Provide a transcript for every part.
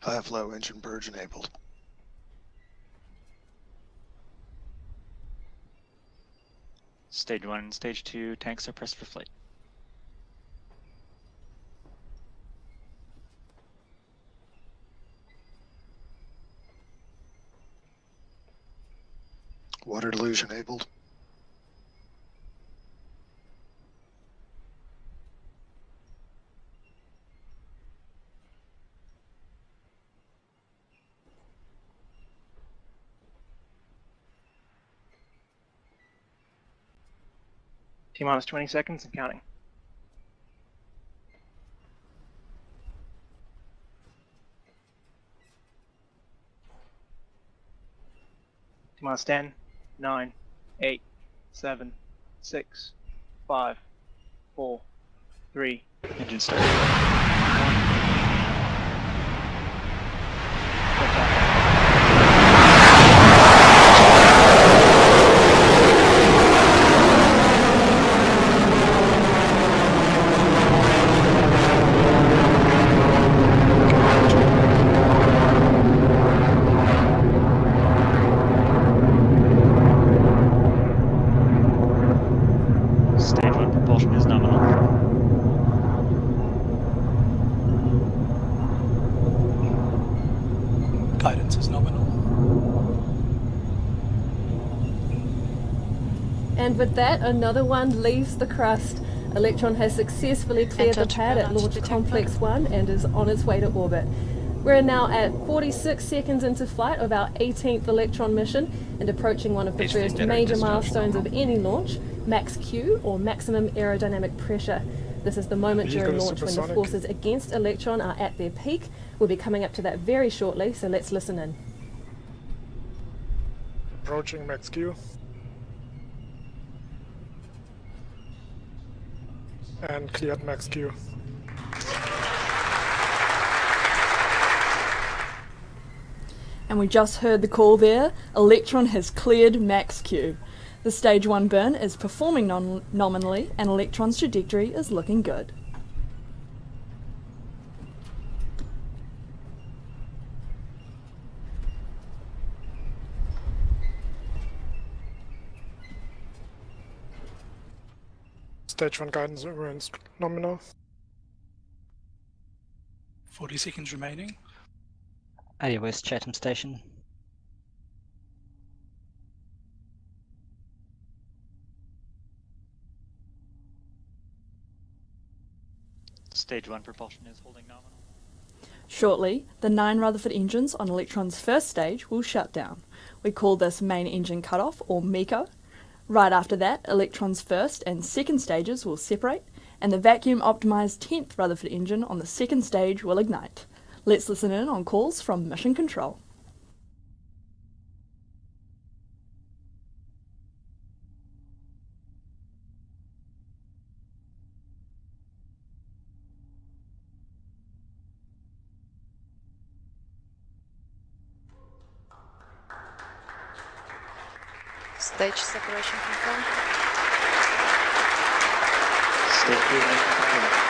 High flow engine purge enabled. Stage 1 and Stage 2 tanks are pressed for flight. Water deluge enabled. T-minus 20 seconds and counting. T-minus 10, 9, 8, 7, 6, 5, 4, 3. Engine start. Stage 1 propulsion is nominal. Guidance is nominal. And with that, another one leaves the crust. Electron has successfully cleared the pad at Launch Complex 1 and is on its way to orbit. We're now at 46 seconds into flight of our 18th Electron mission and approaching one of the first major milestones of any launch, max Q, or maximum aerodynamic pressure. This is the moment during launch when the forces against Electron are at their peak. We'll be coming up to that very shortly, so let's listen in. Approaching max Q. And cleared max Q. And we just heard the call there. Electron has cleared max Q. The stage 1 burn is performing nominally and Electron's trajectory is looking good. Stage 1 guidance remains nominal. 40 seconds remaining. AD West Chatham Station. Stage 1 propulsion is holding nominal. Shortly, the 9 Rutherford engines on Electron's first stage will shut down. We call this main engine cutoff, or MECO. Right after that, Electron's first and second stages will separate, and the vacuum-optimized 10th Rutherford engine on the second stage will ignite. Let's listen in on calls from Mission Control. Stage separation confirmed. Stage 2 ignition confirmed.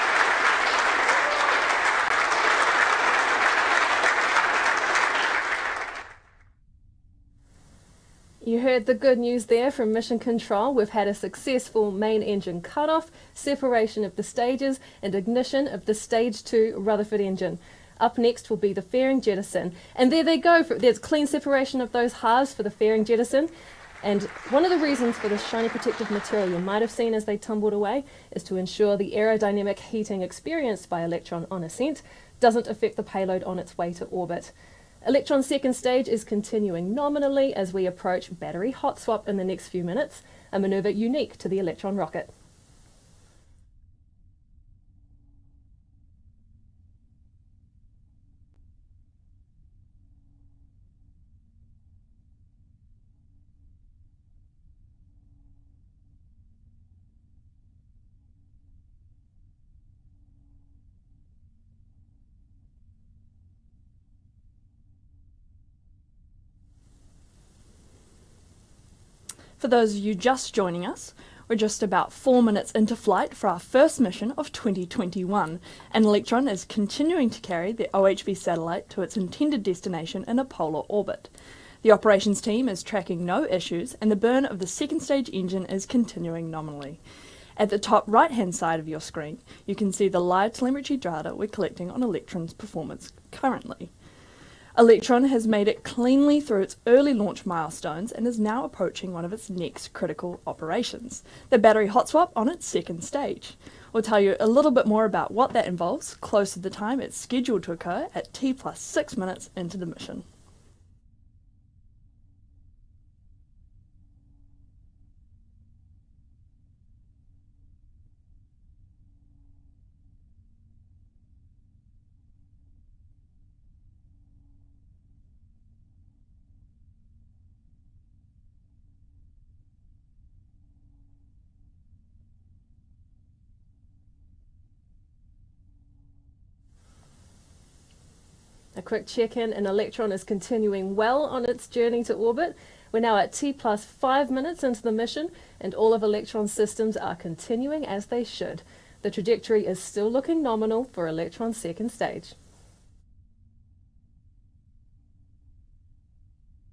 You heard the good news there from Mission Control. We've had a successful main engine cutoff, separation of the stages, and ignition of the Stage 2 Rutherford engine. Up next will be the fairing jettison. And there they go. There's clean separation of those halves for the fairing jettison. And one of the reasons for this shiny protective material you might have seen as they tumbled away is to ensure the aerodynamic heating experienced by Electron on ascent doesn't affect the payload on its way to orbit. Electron's second stage is continuing nominally as we approach battery hot swap in the next few minutes, a maneuver unique to the Electron rocket. For those of you just joining us, We're just about 4 minutes into flight for our first mission of 2021, and Electron is continuing to carry the OHB satellite to its intended destination in a polar orbit. The operations team is tracking no issues, and the burn of the second stage engine is continuing nominally. At the top right-hand side of your screen, you can see the live telemetry data we're collecting on Electron's performance currently. Electron has made it cleanly through its early launch milestones and is now approaching one of its next critical operations, the battery hot swap on its second stage. We'll tell you a little bit more about what that involves close to the time it's scheduled to occur at T+6 minutes into the mission. A quick check-in, and Electron is continuing well on its journey to orbit. We're now at T+5 minutes into the mission, and all of Electron's systems are continuing as they should. The trajectory is still looking nominal for Electron's second stage.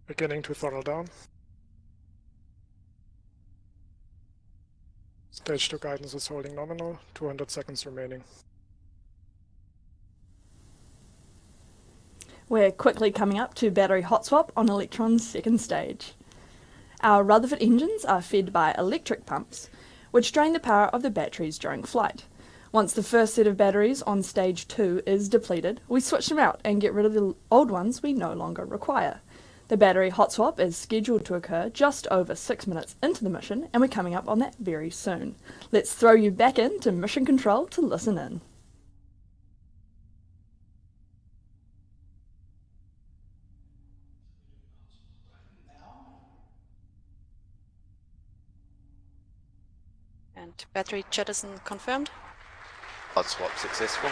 Beginning to throttle down. Stage 2 guidance is holding nominal, 200 seconds remaining. We're quickly coming up to battery hot swap on Electron's second stage. Our Rutherford engines are fed by electric pumps, which drain the power of the batteries during flight. Once the first set of batteries on stage 2 is depleted, we switch them out and get rid of the old ones we no longer require. The battery hot swap is scheduled to occur just over 6 minutes into the mission, and we're coming up on that very soon. Let's throw you back into mission control to listen in. And battery jettison confirmed. Hot swap successful.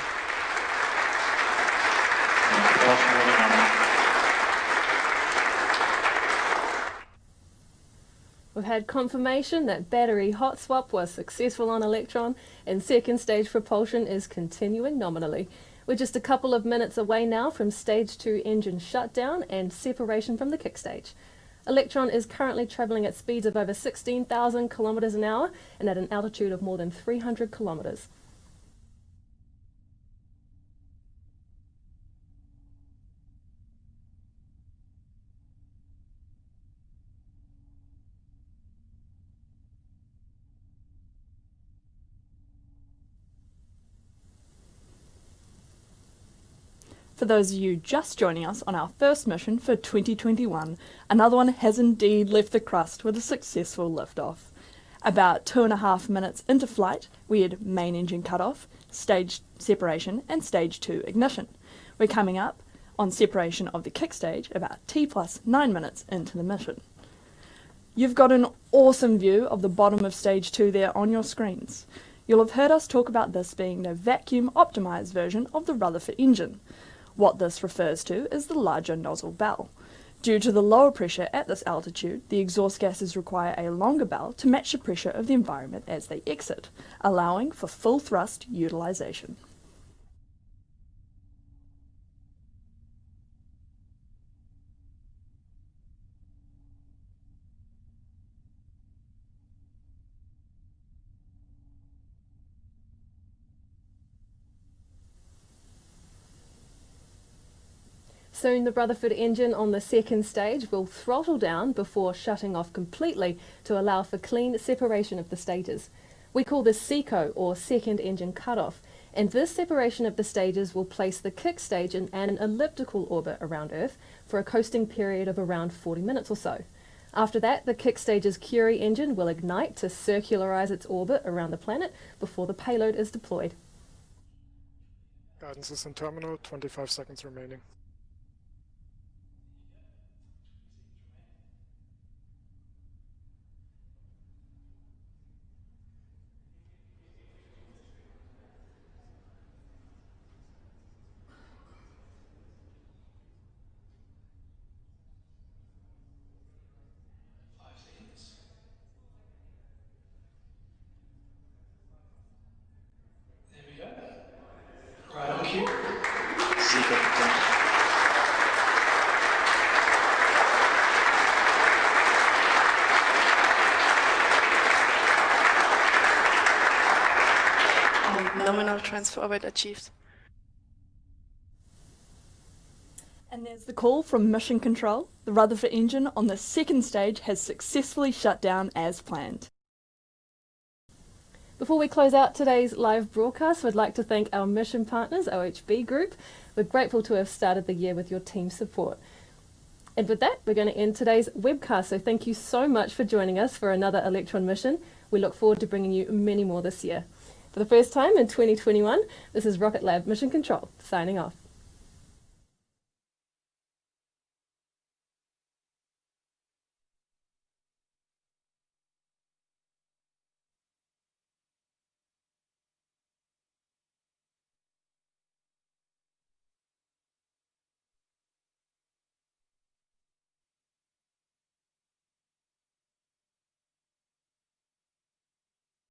Propulsion holding nominal. We've had confirmation that battery hot swap was successful on Electron, and second stage propulsion is continuing nominally. We're just a couple of minutes away now from stage 2 engine shutdown and separation from the kick stage. Electron is currently travelling at speeds of over 16,000 kilometres an hour and at an altitude of more than 300 kilometres. For those of you just joining us on our first mission for 2021, another one has indeed left the crust with a successful liftoff. About 2.5 minutes into flight, we had main engine cutoff, stage separation, and stage 2 ignition. We're coming up on separation of the kick stage about T+9 minutes into the mission. You've got an awesome view of the bottom of stage 2 there on your screens. You'll have heard us talk about this being the vacuum optimized version of the Rutherford engine. What this refers to is the larger nozzle bell. Due to the lower pressure at this altitude, the exhaust gases require a longer bell to match the pressure of the environment as they exit, allowing for full thrust utilization. Soon the Rutherford engine on the second stage will throttle down before shutting off completely to allow for clean separation of the stages. We call this SECO, or second engine cutoff, and this separation of the stages will place the kick stage in an elliptical orbit around Earth for a coasting period of around 40 minutes or so. After that, the kick stage's Curie engine will ignite to circularize its orbit around the planet before the payload is deployed. Guidance is in terminal, 25 seconds remaining. Nominal transfer orbit achieved. And there's the call from Mission Control. The Rutherford engine on the second stage has successfully shut down as planned. Before we close out today's live broadcast, we'd like to thank our mission partners, OHB Group. We're grateful to have started the year with your team support. And with that, we're going to end today's webcast. So thank you so much for joining us for another Electron mission. We look forward to bringing you many more this year. For the first time in 2021, this is Rocket Lab Mission Control, signing off.